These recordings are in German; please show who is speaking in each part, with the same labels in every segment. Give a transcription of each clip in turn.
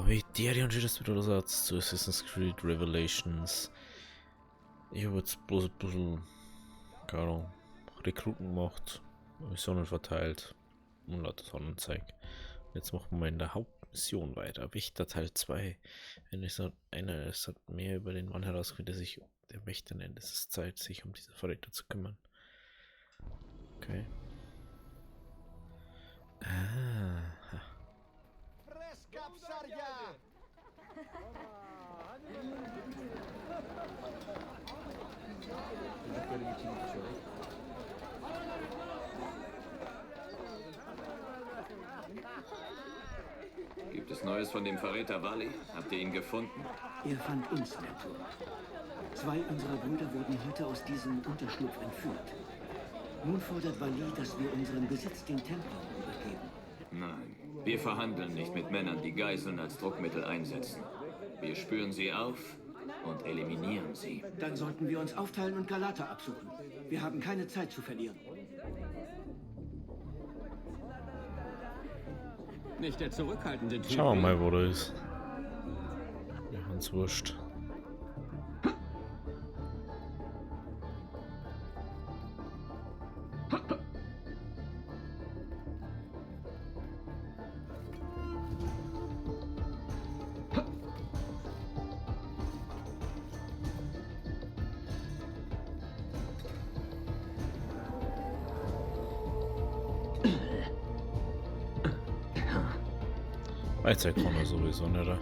Speaker 1: Wie die anscheinend wieder Ersatz zu Assassin's Creed Revelations. Ich habe jetzt bloß ein bisschen, keine Ahnung, Rekruten gemacht, Missionen verteilt und lauter Sonnenzeug. Jetzt machen wir in der Hauptmission weiter. Wächter Teil 2. Es hat mehr über den Mann herausgefunden, der sich der Wächter nennt. Es ist Zeit, sich um diese Verräter zu kümmern. Okay. Ah.
Speaker 2: Gibt es Neues von dem Verräter Wally? Habt ihr ihn gefunden?
Speaker 3: Er fand uns, Mentor. 2 unserer Brüder wurden heute aus diesem Unterschlupf entführt. Nun fordert Wally, dass wir unseren Besitz den Templern übergeben.
Speaker 2: Nein. Wir verhandeln nicht mit Männern, die Geiseln als Druckmittel einsetzen. Wir spüren sie auf und eliminieren sie.
Speaker 3: Dann sollten wir uns aufteilen und Galata absuchen. Wir haben keine Zeit zu verlieren.
Speaker 4: Nicht der zurückhaltende Typ.
Speaker 1: Schauen wir mal, wo der ist. Ja, uns wurscht. Freizeit kann er sowieso nicht.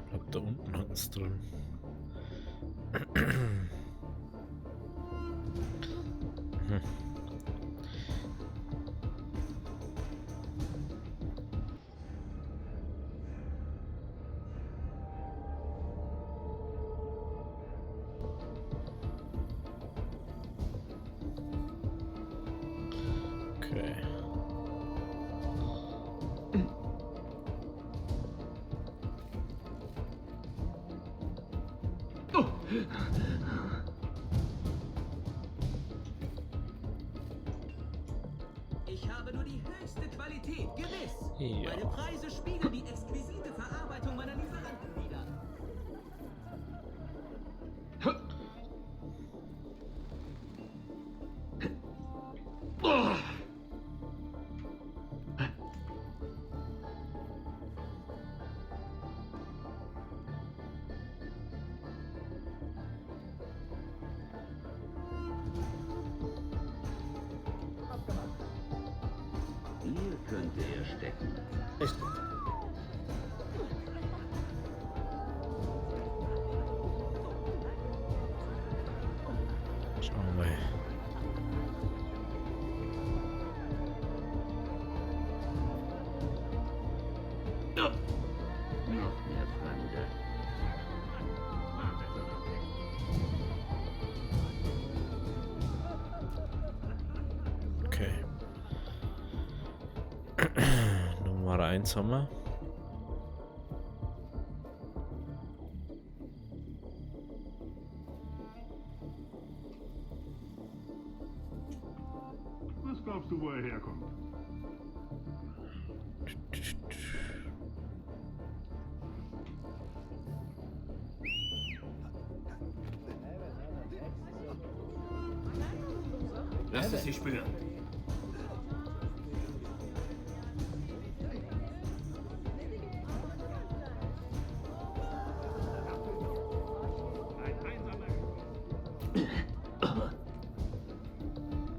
Speaker 1: Ich glaube, da unten hat es drin. Okay.
Speaker 5: Ich habe nur die höchste Qualität, gewiss.
Speaker 1: Ja.
Speaker 5: Meine Preise spiegeln die exquisite Verarbeitung meiner Lieferanten wider.
Speaker 3: Hier könnte er stecken.
Speaker 1: Echt? Schauen wir mal.
Speaker 3: Noch mehr Fremde.
Speaker 1: Okay. Nummer 1 haben wir.
Speaker 6: Was glaubst du, wo er herkommt?
Speaker 2: Lasst es sie spüren.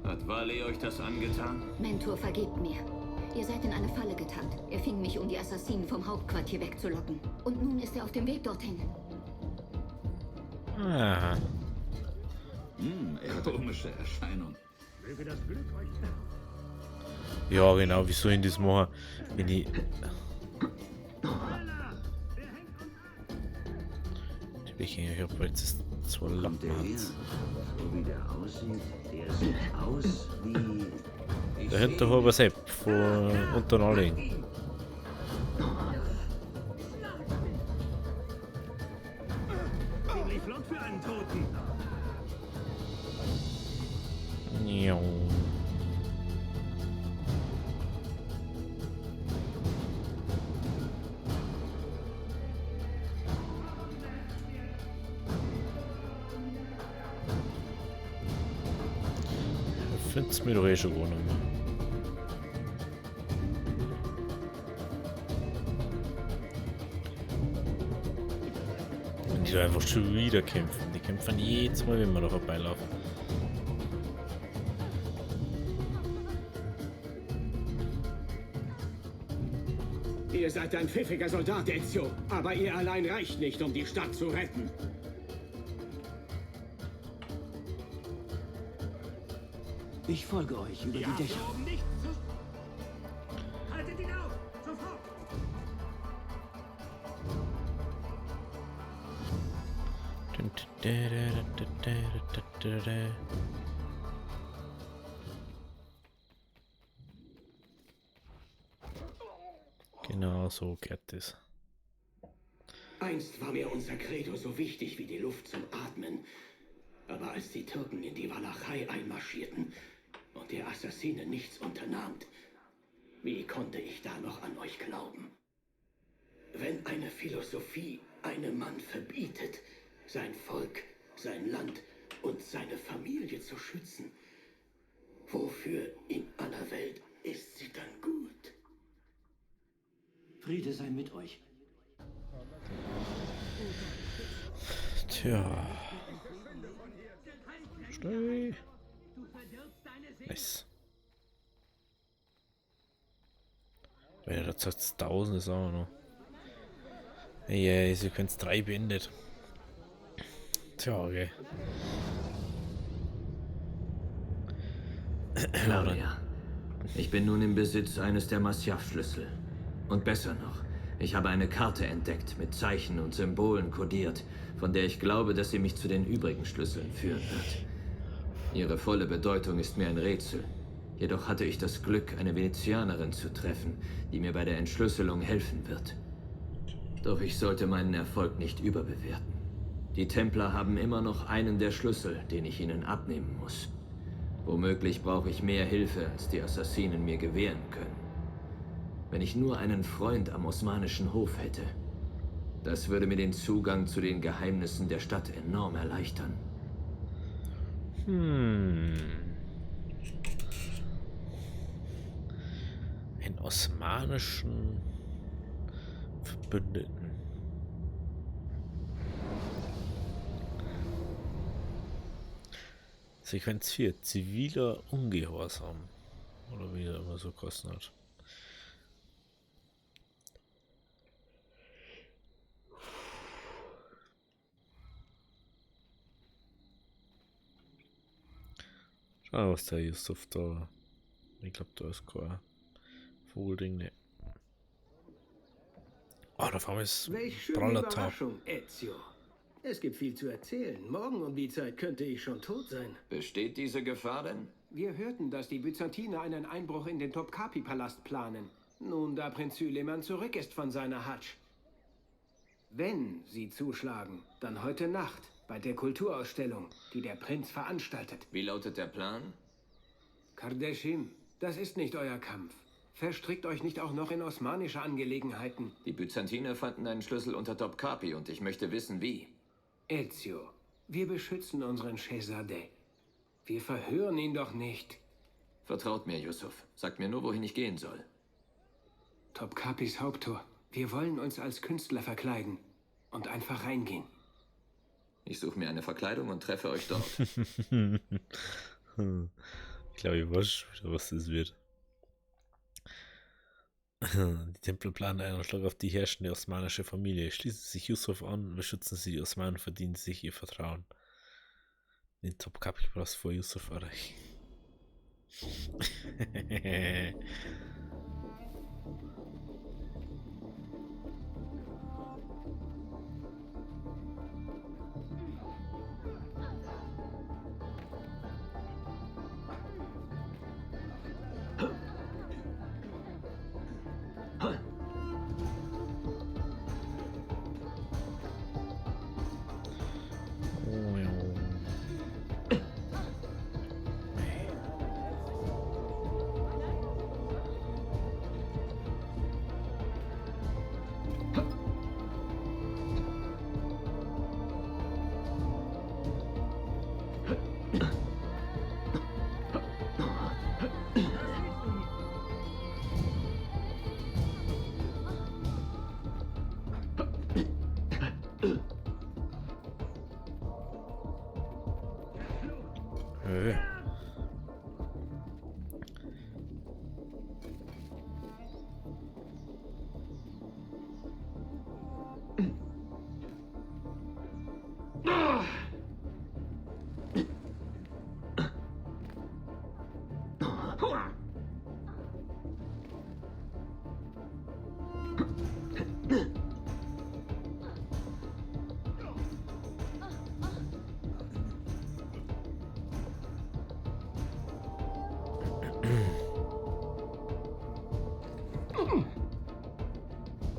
Speaker 2: Hat Wally euch das angetan?
Speaker 7: Mentor, vergebt mir. Ihr seid in eine Falle getappt. Er fing mich, um die Assassinen vom Hauptquartier wegzulocken. Und nun ist er auf dem Weg dorthin.
Speaker 1: Ah.
Speaker 8: Komische Erscheinung.
Speaker 6: Möge das Glück euch
Speaker 1: Ja, genau, wieso in das machen, wenn ich... Ich hab jetzt zwei
Speaker 3: Kommt der her?
Speaker 1: Lappen.
Speaker 3: So wie der aussieht, der sieht aus wie...
Speaker 1: Da hinten haben wir Sepp von Unternalling.
Speaker 6: ziemlich flott für einen Toten.
Speaker 1: Ja. Ich find's mir doch eh schon gewonnen. Und die da einfach schon wieder kämpfen. Die kämpfen jedes Mal, wenn wir da vorbeilaufen.
Speaker 4: Ihr seid ein pfiffiger Soldat, Ezio. Aber ihr allein reicht nicht, um die Stadt zu retten.
Speaker 3: Ich folge euch über die Dächer.
Speaker 6: Oben nicht zu... Haltet ihn auf! Sofort!
Speaker 1: Genau so geht es.
Speaker 8: Einst war mir unser Credo so wichtig wie die Luft zum Atmen. Aber als die Türken in die Walachei einmarschierten und der Assassine nichts unternahmt, wie konnte ich da noch an euch glauben? Wenn eine Philosophie einem Mann verbietet, sein Volk, sein Land und seine Familie zu schützen, wofür in aller Welt ist sie dann gut?
Speaker 3: Friede sei mit euch.
Speaker 1: Tja. Schnell. Nice. Weil er sagt 1000 ist auch noch. Ja, Sequenz 3 beendet. Tja, okay.
Speaker 2: Claudia, ich bin nun im Besitz eines der Masyaf-Schlüssel. Und besser noch, ich habe eine Karte entdeckt, mit Zeichen und Symbolen kodiert, von der ich glaube, dass sie mich zu den übrigen Schlüsseln führen wird. Ihre volle Bedeutung ist mir ein Rätsel. Jedoch hatte ich das Glück, eine Venezianerin zu treffen, die mir bei der Entschlüsselung helfen wird. Doch ich sollte meinen Erfolg nicht überbewerten. Die Templer haben immer noch einen der Schlüssel, den ich ihnen abnehmen muss. Womöglich brauche ich mehr Hilfe, als die Assassinen mir gewähren können. Wenn ich nur einen Freund am osmanischen Hof hätte, das würde mir den Zugang zu den Geheimnissen der Stadt enorm erleichtern.
Speaker 1: Einen osmanischen Verbündeten. Sequenz 4. Ziviler Ungehorsam. Oder wie er immer so kosten hat. Schau, was der Yusuf da. Ich glaube, da ist kein Vogelding, ne. Oh, da vorne ist
Speaker 9: Welch schöne
Speaker 1: Brallertag.
Speaker 9: Überraschung, Ezio. Es gibt viel zu erzählen. Morgen um die Zeit könnte ich schon tot sein.
Speaker 2: Besteht diese Gefahr denn?
Speaker 4: Wir hörten, dass die Byzantiner einen Einbruch in den Topkapi-Palast planen. Nun, da Prinz Süleyman zurück ist von seiner Hadsch. Wenn sie zuschlagen, dann heute Nacht bei der Kulturausstellung, die der Prinz veranstaltet.
Speaker 2: Wie lautet der Plan?
Speaker 4: Kardeschim, das ist nicht euer Kampf. Verstrickt euch nicht auch noch in osmanische Angelegenheiten.
Speaker 2: Die Byzantiner fanden einen Schlüssel unter Topkapi und ich möchte wissen, wie.
Speaker 4: Ezio, wir beschützen unseren Shehzadeh. Wir verhören ihn doch nicht.
Speaker 2: Vertraut mir, Yusuf. Sagt mir nur, wohin ich gehen soll.
Speaker 4: Topkapis Haupttor. Wir wollen uns als Künstler verkleiden und einfach reingehen.
Speaker 2: Ich suche mir eine Verkleidung und treffe euch dort.
Speaker 1: Ich glaube, ich weiß schon wieder, was das wird. Die Templer planen einen Schlag auf die herrschende osmanische Familie. Schließen sich Yusuf an, beschützen sie die Osmanen, verdienen sich ihr Vertrauen. Den Topkapi-Palast vor Yusuf erreichen. Oh, ja.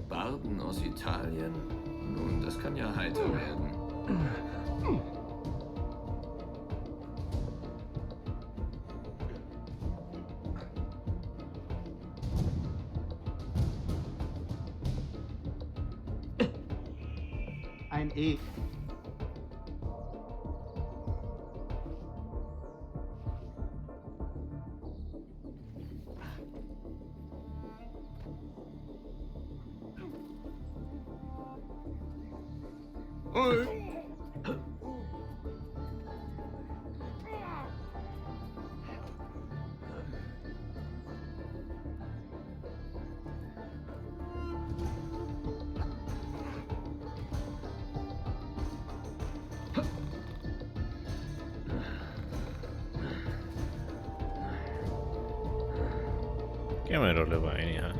Speaker 2: Barden aus Italien? Nun, das kann ja heiter werden.
Speaker 10: Ein E.
Speaker 1: Gehen wir doch lieber ein, ja.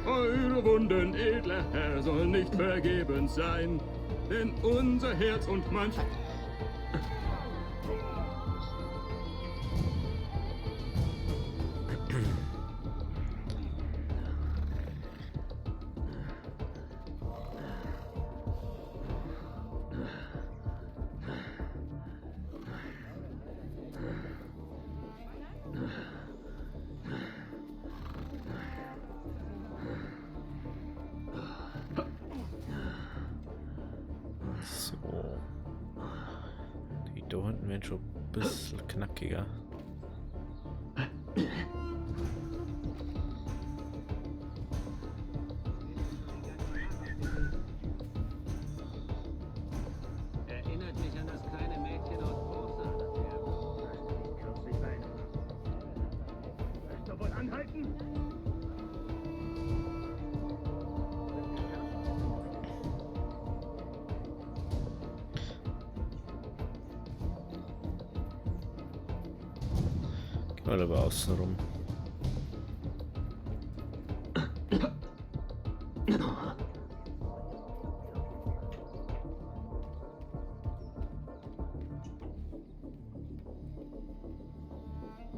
Speaker 11: Eure Wunden, edler Herr, soll nicht vergebens sein, denn unser Herz und manch...
Speaker 1: So. Die da unten werden schon ein bisschen knackiger.
Speaker 4: Erinnert mich an das kleine Mädchen aus Bursa, das wir kürzlich bei einem...
Speaker 11: Möchtest du wohl anhalten?
Speaker 1: Gehen wir lieber außen rum.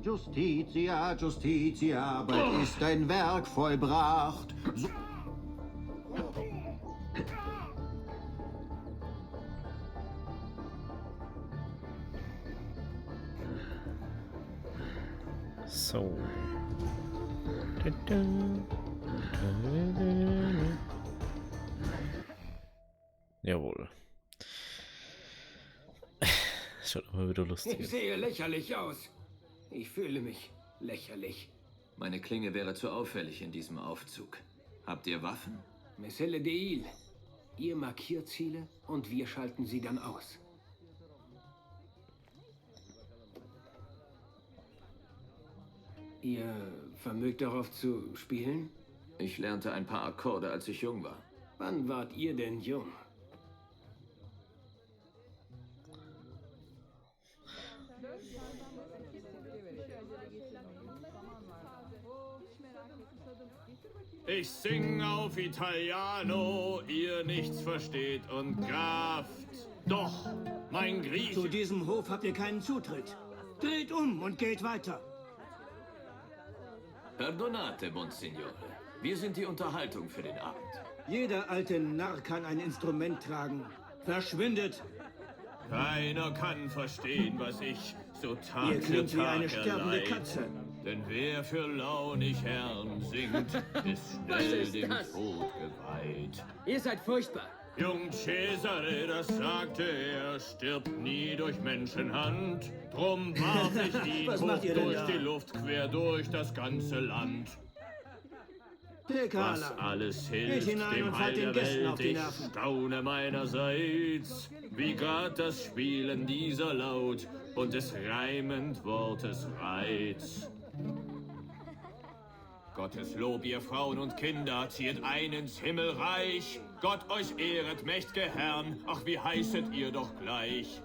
Speaker 10: Justitia, Justitia, bald ist dein Werk vollbracht. So
Speaker 1: So. Jawohl. Schaut aber wieder lustig
Speaker 4: Ich
Speaker 1: aus.
Speaker 4: sehe lächerlich aus. Ich fühle mich lächerlich.
Speaker 2: Meine Klinge wäre zu auffällig in diesem Aufzug. Habt ihr Waffen?
Speaker 4: Messelle Deil. Ihr markiert Ziele und wir schalten sie dann aus. Ihr vermögt darauf zu spielen?
Speaker 2: Ich lernte ein paar Akkorde, als ich jung war.
Speaker 4: Wann wart ihr denn jung?
Speaker 2: Ich sing auf Italiano, ihr nichts versteht und gaft. Doch, mein Griech...
Speaker 3: Zu diesem Hof habt ihr keinen Zutritt. Dreht um und geht weiter.
Speaker 2: Perdonate, Monsignore. Wir sind die Unterhaltung für den Abend.
Speaker 3: Jeder alte Narr kann ein Instrument tragen. Verschwindet!
Speaker 2: Keiner kann verstehen, was ich so Tag
Speaker 3: Ihr
Speaker 2: für
Speaker 3: klingt wie
Speaker 2: Tag
Speaker 3: eine sterbende
Speaker 2: erleid.
Speaker 3: Katze.
Speaker 2: Denn wer für launig Herren singt, ist
Speaker 6: Was
Speaker 2: schnell
Speaker 6: ist
Speaker 2: dem
Speaker 6: das?
Speaker 2: Tod geweiht.
Speaker 6: Ihr seid furchtbar.
Speaker 2: Jung Cesare, das sagte er, stirbt nie durch Menschenhand. Drum warf ich ihn
Speaker 3: Was
Speaker 2: hoch
Speaker 3: macht ihr denn
Speaker 2: durch
Speaker 3: da?
Speaker 2: die Luft, quer durch das ganze Land. Was
Speaker 3: Tekala.
Speaker 2: alles
Speaker 3: Geht
Speaker 2: hilft
Speaker 3: hinein
Speaker 2: dem
Speaker 3: und
Speaker 2: Heil
Speaker 3: fallt den
Speaker 2: der
Speaker 3: Gästen
Speaker 2: Welt,
Speaker 3: auf die
Speaker 2: ich
Speaker 3: Nerven.
Speaker 2: staune meinerseits, wie grad das Spielen dieser Laut und des reimend Wortes Reiz. Gottes Lob, ihr Frauen und Kinder, zieht ein ins Himmelreich. Gott euch ehret, mächt'ge Herrn, ach wie heißet ihr doch gleich.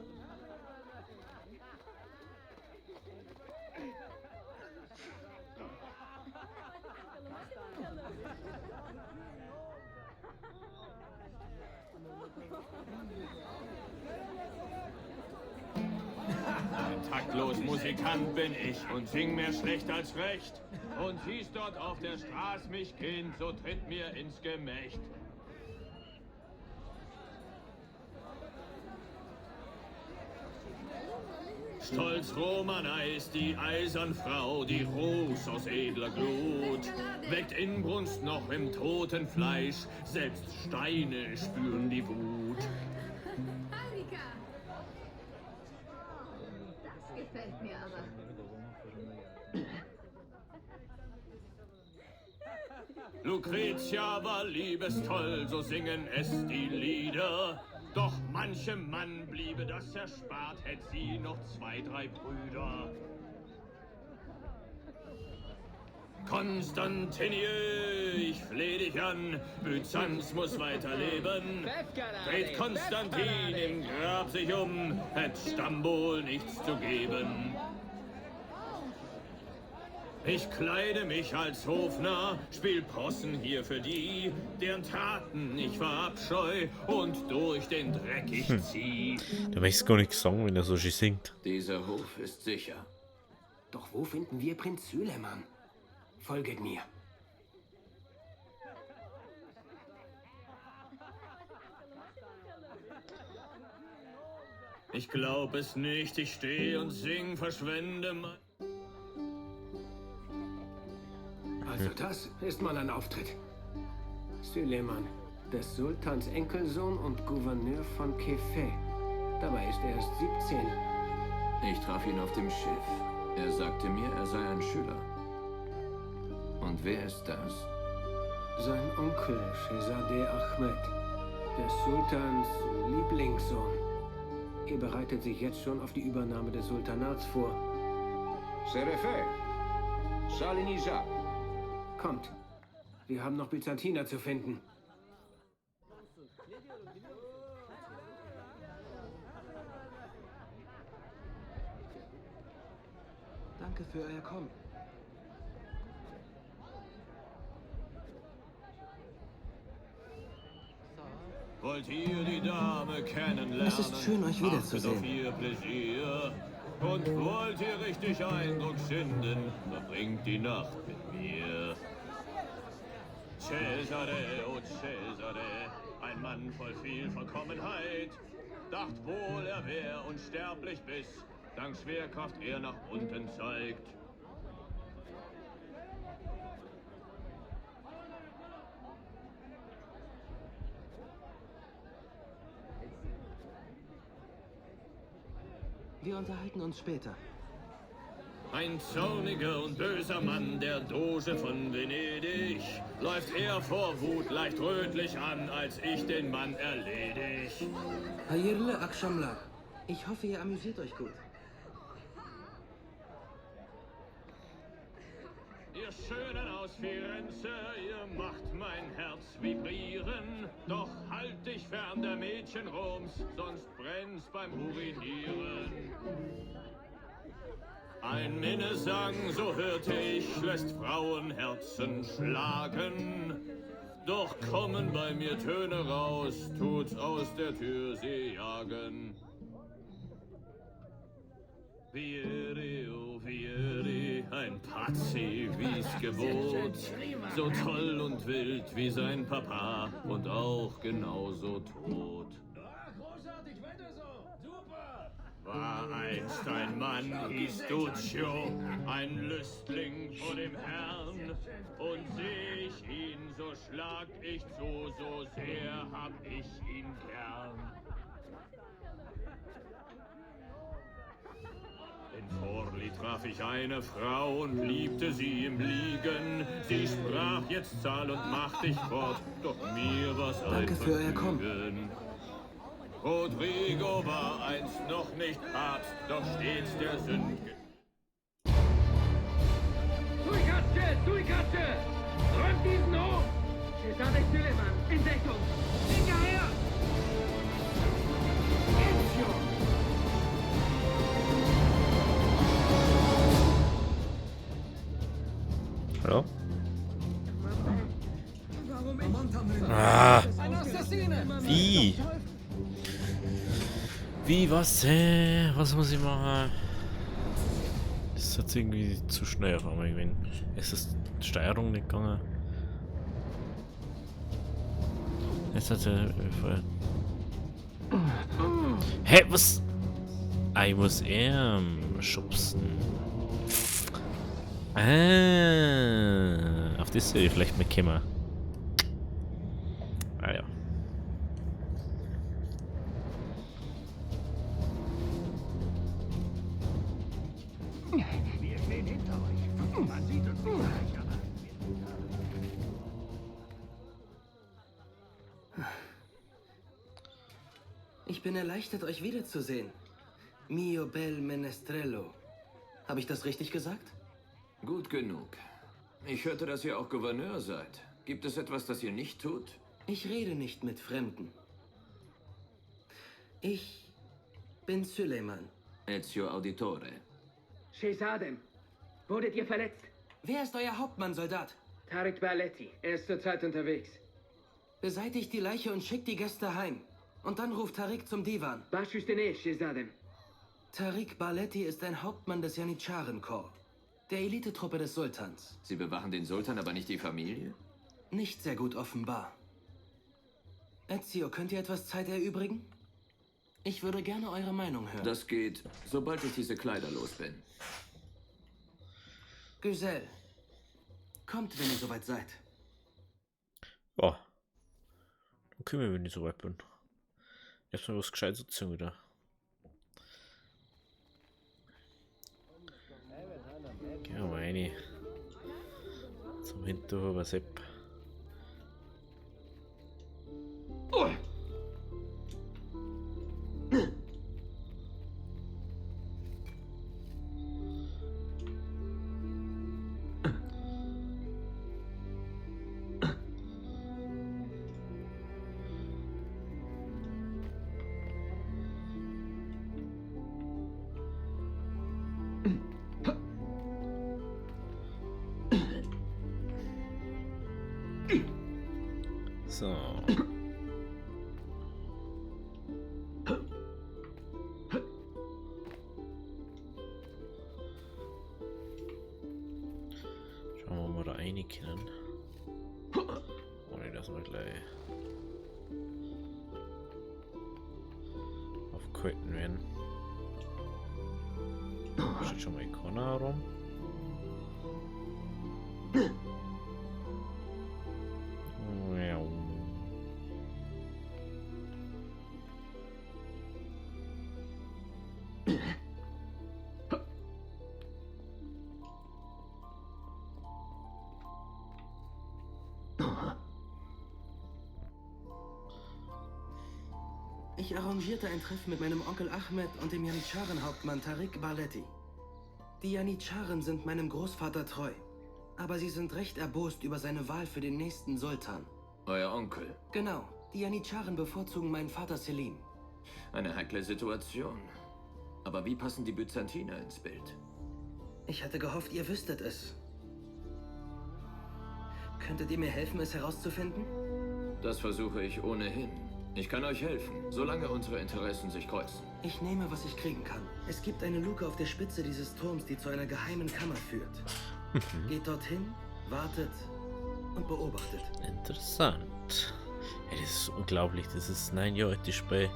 Speaker 2: Ein taktlos Musikant bin ich und sing mehr schlecht als recht. Und hieß dort auf der Straße mich Kind, so tritt mir ins Gemächt. Stolz Romanei ist die eisern Frau, die Ros aus edler Glut, weckt Inbrunst noch im toten Fleisch, selbst Steine spüren die Wut.
Speaker 7: Harika! Das gefällt mir aber.
Speaker 2: Lucretia war liebestoll, so singen es die Lieder. Doch manchem Mann bliebe das erspart, hätt sie noch 2, 3 Brüder. Konstantinier, ich fleh dich an, Byzanz muss weiterleben. Dreht Konstantin im Grab sich um, hätt Stambol nichts zu geben. Ich kleide mich als Hofnarr, spiel Possen hier für die, deren Taten ich verabscheu und durch den Dreck ich zieh.
Speaker 1: Der weiß gar nicht sagen, wenn er so schön singt.
Speaker 2: Dieser Hof ist sicher.
Speaker 4: Doch wo finden wir Prinz Süleyman? Folget mir.
Speaker 2: Ich glaub es nicht, ich steh und sing, verschwende mein...
Speaker 4: Also das ist mal ein Auftritt. Süleyman, des Sultans Enkelsohn und Gouverneur von Kefeh. Dabei ist er erst 17.
Speaker 2: Ich traf ihn auf dem Schiff. Er sagte mir, er sei ein Schüler. Und wer ist das?
Speaker 4: Sein Onkel, Shehzadeh Ahmed, des Sultans Lieblingssohn. Er bereitet sich jetzt schon auf die Übernahme des Sultanats vor.
Speaker 8: Serefe, Salinisa.
Speaker 4: Kommt, wir haben noch Byzantiner zu finden.
Speaker 5: Danke für euer Kommen.
Speaker 2: Wollt ihr die Dame kennenlernen?
Speaker 5: Es ist schön, euch wiederzusehen.
Speaker 2: Achtet auf ihr Pläsier. Und wollt ihr richtig Eindruck schinden, verbringt die Nacht mit mir. Cesare, oh Cesare, ein Mann voll viel Vollkommenheit, dacht wohl, er wär unsterblich bis, dank Schwerkraft er nach unten zeigt.
Speaker 5: Wir unterhalten uns später.
Speaker 2: Ein zorniger und böser Mann, der Doge von Venedig, läuft er vor Wut leicht rötlich an, als ich den Mann erledig.
Speaker 5: Hayırlı akşamlar. Ich hoffe, ihr amüsiert euch gut.
Speaker 2: Ihr Schönen aus Firenze, ihr macht mein Herz vibrieren. Doch halt dich fern der Mädchen Roms, sonst brennt's beim Urinieren. Ein Minnesang, so hörte ich, lässt Frauenherzen schlagen. Doch kommen bei mir Töne raus, tut's aus der Tür sie jagen. Vieri, oh Vieri, ein Pazzi wie's Gebot. So toll und wild wie sein Papa und auch genauso tot.
Speaker 6: Großartig, weiter so. Super.
Speaker 2: War einst ein Mann, hieß Duccio, ein Lüstling vor dem Herrn. Und seh ich ihn, so schlag ich zu, so sehr hab ich ihn gern. In Forli traf ich eine Frau und liebte sie im Liegen. Sie sprach, jetzt zahl und mach dich fort, doch mir war's ein
Speaker 4: Danke für euer Kommen.
Speaker 2: Vergnügen. Rodrigo war einst noch nicht Papst, doch stets der Sünde.
Speaker 6: Sui Katze! Räumt diesen hoch! Cesare Süleyman, in Deckung! Hinterher! Ezio!
Speaker 1: Hallo?
Speaker 6: Warum
Speaker 1: Ah!
Speaker 6: Ein Assassine!
Speaker 1: Wie? Wie, was? Was muss ich machen? Das ist jetzt irgendwie zu schnell auf einmal gewesen. Es ist die Steuerung nicht gegangen. Jetzt hat er. Hä, was? Ah, ich muss schubsen. Auf das soll ich vielleicht mitkommen. Ah ja.
Speaker 6: Wir stehen hinter euch. Man sieht uns nicht gleich, aber...
Speaker 4: Ich bin erleichtert, euch wiederzusehen. Mio bel menestrello. Habe ich das richtig gesagt?
Speaker 2: Gut genug. Ich hörte, dass ihr auch Gouverneur seid. Gibt es etwas, das ihr nicht tut?
Speaker 4: Ich rede nicht mit Fremden. Ich bin Süleyman.
Speaker 2: Ezio Auditore.
Speaker 5: Shehzadem, wurdet ihr verletzt?
Speaker 4: Wer ist euer Hauptmann, Soldat?
Speaker 5: Tariq Barletti, er ist zurzeit unterwegs.
Speaker 4: Beseitigt die Leiche und schickt die Gäste heim. Und dann ruft Tariq zum Divan.
Speaker 5: Baş üstüne, Shehzadem.
Speaker 4: Tariq Barletti ist ein Hauptmann des Janitscharen-Korps, der Elitetruppe des Sultans.
Speaker 2: Sie bewachen den Sultan, aber nicht die Familie?
Speaker 4: Nicht sehr gut offenbar. Ezio, könnt ihr etwas Zeit erübrigen? Ich würde gerne eure Meinung hören.
Speaker 2: Das geht, sobald ich diese Kleider los bin.
Speaker 4: Güzel, kommt, wenn ihr soweit seid.
Speaker 1: Ja. Dann können wir, wenn ich soweit bin. Erstmal was Gescheites erzählen wieder. Gehen wir mal rein. Zum Hinterhuber Sepp. So. Schauen wir mal da rein können. Ohne dass wir gleich aufgehalten werden. Steht schon mal Connor rum.
Speaker 4: Ich arrangierte ein Treffen mit meinem Onkel Ahmed und dem Janitscharen-Hauptmann Tariq Barletti. Die Janitscharen sind meinem Großvater treu, aber sie sind recht erbost über seine Wahl für den nächsten Sultan.
Speaker 2: Euer Onkel.
Speaker 4: Genau, die Janitscharen bevorzugen meinen Vater Selim.
Speaker 2: Eine heikle Situation. Aber wie passen die Byzantiner ins Bild?
Speaker 5: Ich hatte gehofft, ihr wüsstet es. Könntet ihr mir helfen, es herauszufinden?
Speaker 2: Das versuche ich ohnehin. Ich kann euch helfen, solange unsere Interessen sich kreuzen.
Speaker 5: Ich nehme, was ich kriegen kann. Es gibt eine Luke auf der Spitze dieses Turms, die zu einer geheimen Kammer führt. Geht dorthin, wartet und beobachtet.
Speaker 1: Interessant. Ey, das ist unglaublich. Das ist 9 Jahre alt, die Spiel.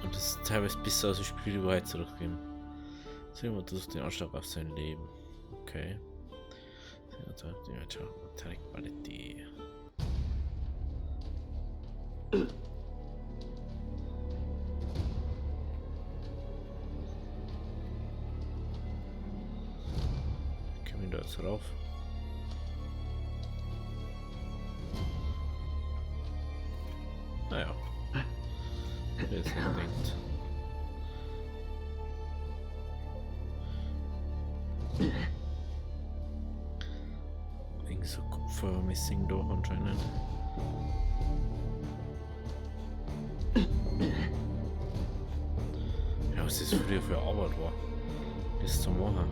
Speaker 1: Und das ist teilweise bis aus dem Spiel die Wahrheit zurückgehen. Sehen wir das den Anschlag auf sein Leben. Okay. Qualität. Kommen wir da jetzt rauf? Naja. Wer jetzt noch denkt. Irgendwie so Kupfer-Missing doch anscheinend. Ja, was das früher für Arbeit war, das zu machen.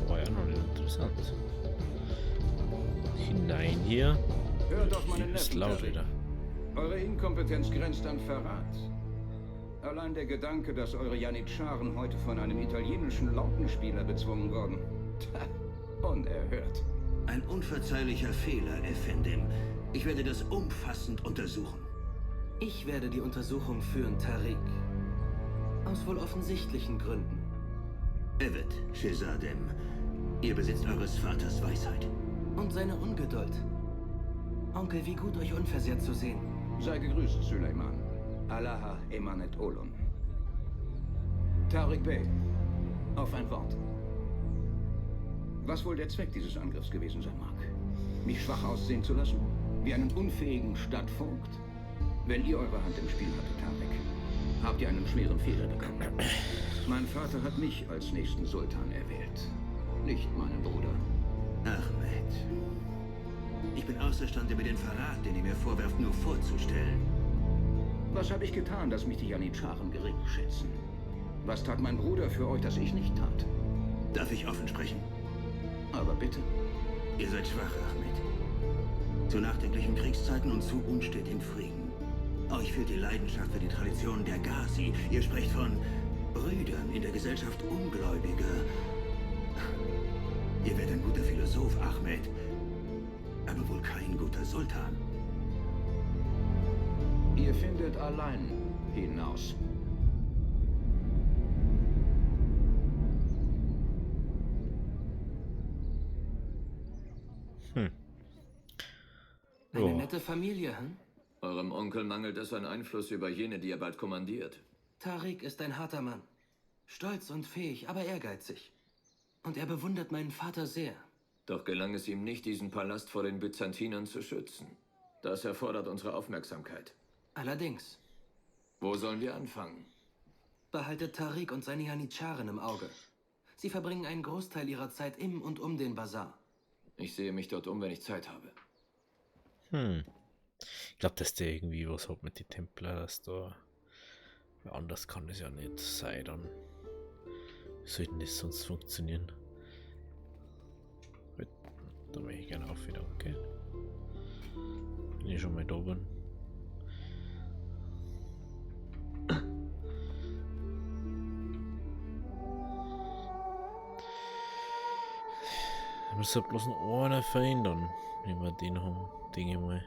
Speaker 1: Da war ja noch nicht interessant. Hinein hier.
Speaker 6: Hört auf meine
Speaker 1: Ist
Speaker 6: Neffen,
Speaker 1: laut
Speaker 6: Terry.
Speaker 1: wieder.
Speaker 6: Eure Inkompetenz grenzt an Verrat. Allein der Gedanke, dass eure Janitscharen heute von einem italienischen Lautenspieler bezwungen wurden. Unerhört.
Speaker 3: Ein unverzeihlicher Fehler, Effendim. Ich werde das umfassend untersuchen.
Speaker 5: Ich werde die Untersuchung führen, Tariq. Aus wohl offensichtlichen Gründen.
Speaker 3: Evet, Shehzadem. Ihr besitzt eures Vaters Weisheit.
Speaker 5: Und seine Ungeduld. Onkel, wie gut, euch unversehrt zu sehen.
Speaker 6: Sei gegrüßt, Süleyman. Allaha emanet olun. Tariq Bey, auf ein Wort. Was wohl der Zweck dieses Angriffs gewesen sein mag? Mich schwach aussehen zu lassen? Wie einen unfähigen Stadtvogt? Wenn ihr eure Hand im Spiel hattet, Tariq, habt ihr einen schweren Fehler begangen. Mein Vater hat mich als nächsten Sultan erwählt, nicht meinen Bruder.
Speaker 3: Ahmed. Ich bin außerstande, mir den Verrat, den ihr mir vorwerft, nur vorzustellen.
Speaker 6: Was habe ich getan, dass mich die Janitscharen gering schätzen? Was tat mein Bruder für euch, das ich nicht tat?
Speaker 3: Darf ich offen sprechen?
Speaker 6: Aber bitte.
Speaker 3: Ihr seid schwach, Ahmed. Zu nachdenklichen Kriegszeiten und zu unstet im Frieden. Euch fehlt die Leidenschaft für die Traditionen der Ghazi. Ihr sprecht von Brüdern, in der Gesellschaft Ungläubige. Ihr werdet ein guter Philosoph, Ahmed. Aber wohl kein guter Sultan.
Speaker 6: Ihr findet allein hinaus.
Speaker 5: Eine nette Familie, hm?
Speaker 2: Eurem Onkel mangelt es an Einfluss über jene, die er bald kommandiert.
Speaker 5: Tariq ist ein harter Mann. Stolz und fähig, aber ehrgeizig. Und er bewundert meinen Vater sehr.
Speaker 2: Doch gelang es ihm nicht, diesen Palast vor den Byzantinern zu schützen. Das erfordert unsere Aufmerksamkeit.
Speaker 5: Allerdings.
Speaker 2: Wo sollen wir anfangen?
Speaker 5: Behaltet Tariq und seine Janitscharen im Auge. Sie verbringen einen Großteil ihrer Zeit im und um den Bazar.
Speaker 2: Ich sehe mich dort um, wenn ich Zeit habe.
Speaker 1: Ich glaube, dass der irgendwie was hat mit den Templern, dass da... Anders kann das ja nicht sein, dann... Wie soll denn das sonst funktionieren? Gut, da mache ich gerne auf wieder, okay? Wenn ich schon mal da bin. Wir müssen bloß noch einen verhindern, wenn wir den haben, denke ich mal.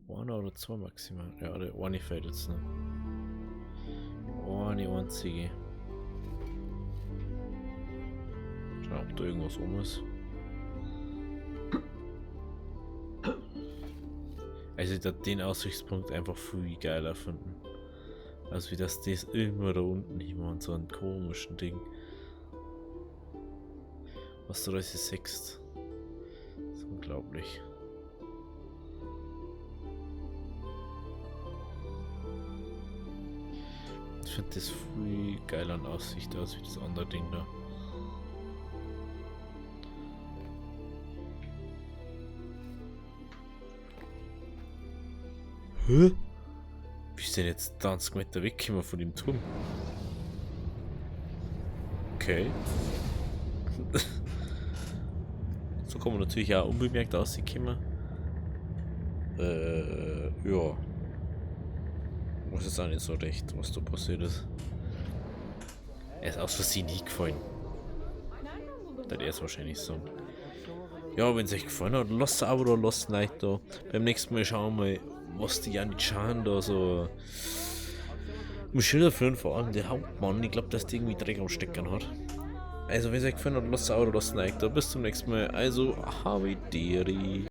Speaker 1: Einer oder zwei maximal. Ja, der eine fällt jetzt noch. Eine einzige. Schau, ob da irgendwas um ist. Also ich würde den Aussichtspunkt einfach viel geiler finden. Als wie das immer da unten jemand so einen komischen Ding. Was du das siehst. Das ist unglaublich. Ich finde das viel geiler an Aussicht aus wie das andere Ding da. Hä? ist denn jetzt 20 Meter weggekommen von dem Turm? Okay. So kann man natürlich auch unbemerkt rauskommen. Ja. Ich weiß jetzt auch nicht so recht, was da passiert ist. Er ist aus Versehen hingefallen. Das ist wahrscheinlich so. Ja, wenn es euch gefallen hat, lasst ein Abo da, lasst ein Like da. Beim nächsten Mal schauen wir mal, was die Janitscharen da so im Schilder führen, vor allem der Hauptmann. Ich glaube, dass der irgendwie Dreck am Steckern hat. Also, wenn es euch gefallen hat, lasst ein Abo da, lasst ein Like da. Bis zum nächsten Mal. Also, Havideri.